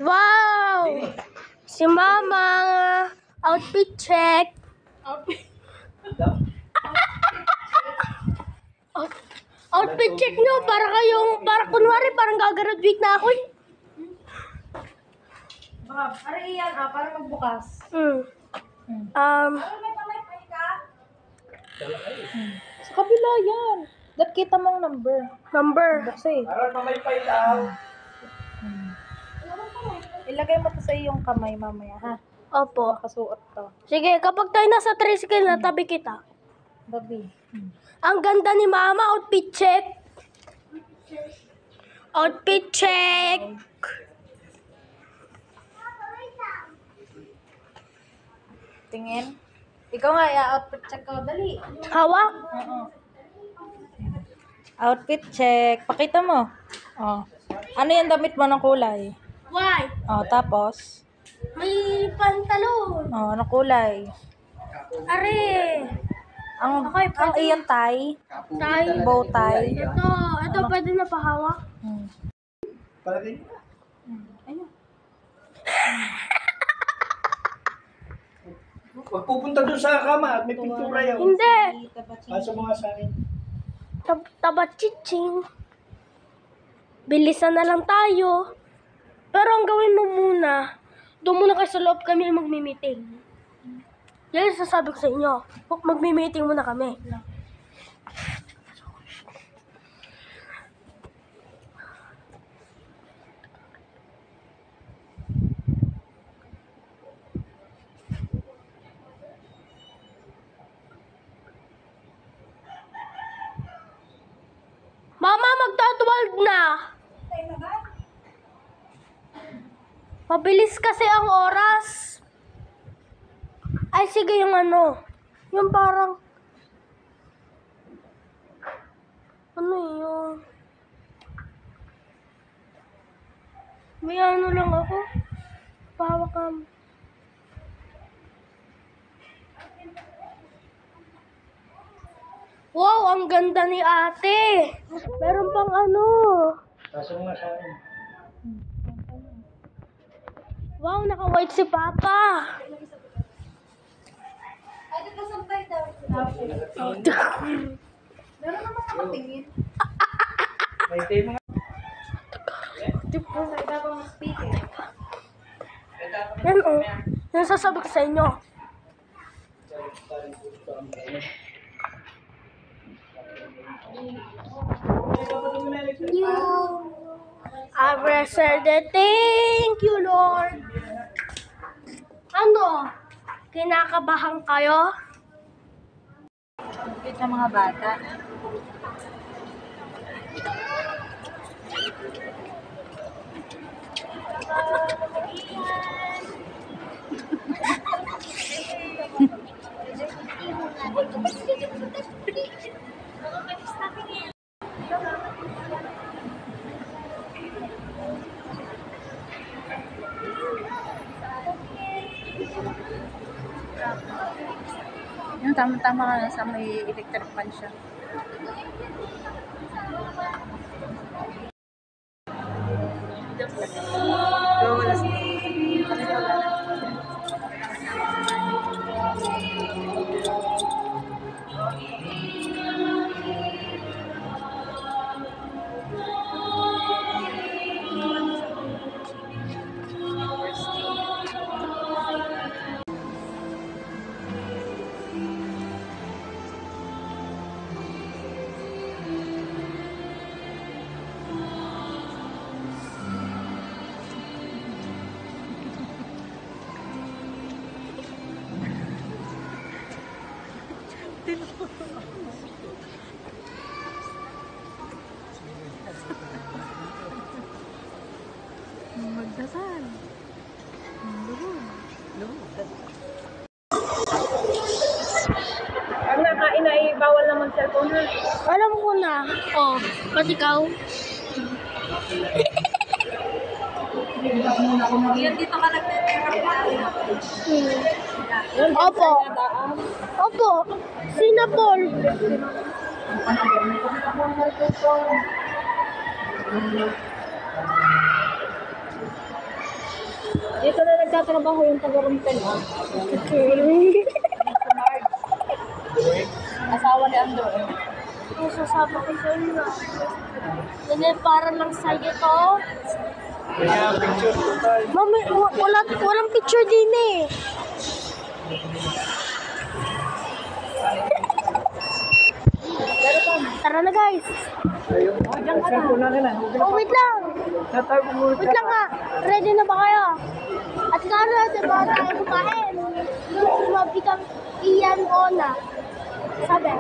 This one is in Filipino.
Wow! Si Mama, outfit check. Outfit check nyo, para kunwari, parang gagraduate na ako. Para iyan, para magbukas. Sa kabila yan. Dapat kita mong number. Bukse. Para pamaypay daw. Ilagay mo to sa iyong kamay mamaya, ha? Opo. Kasuot to. Sige, kapag tayo nasa tricycle na, tabi kita. Babi. Ang ganda ni Mama, outfit check. Outfit check. Tingin. Ikaw nga, outfit check ko. Dali. Hawak. Oo. Outfit check. Pakita mo. Oh. Ano yung damit mo ng kulay? Why? Oh, tapos? May pantalon. Oh, anong kulay? Are. Ang Okay, iyan tie. Tie. Bow tie. Ito pwede na pahawak. Palagay. Ayun. Huwag pupunta doon sa kama at may pintura yun. Hindi. Pasok mo nga sa akin. Tabachiching. Bilisan na lang tayo. Pero ang gawin mo muna, doon muna kayo sa loob kami magmi-meeting. Yan ang sasabi ko sa inyo. Magmi-meeting muna kami. Mama, magta-12 na. Mabilis kasi ang oras. Ay, sige yung ano. Yung parang... Ano yun? May ano lang ako. Pahawak ka. Wow, ang ganda ni ate. Meron pang ano. Pasok mo nga sa akin. Wow, naka-white si Papa. Ay, di ba sampay daw? Meron naman nakatingin. May tayo mga. Sa ibabang speaker. Yan o. Yan sasabi ko sa inyo. I reserve the thank you, Lord. Ano? Kinakabahan kayo? Kapit ng mga bata. Yung tama-tama ka na sa may electric fan siya. Magdasal. Pag nakain na bawal naman cellphone ha. Alam ko na. Oh, pati ikaw. Yan dito ka nagtitira. Opo. Opo. Sinapol. nagtatrabaho yung taga-rumpel, ha? Asawa ni Andrew. Ang sasabi ko sa inyo. Nene, para lang sa'yo to. Kaya picture po tayo. Mami, walang picture din eh. Tara na guys. Ayun. Cellphone na nila. Oh, wait lang. Tatawag mo muna. Wait lang ha. Ready na ba kayo? At kano, diba tayo kumain? Lumabikang iyan ko na. Sabi,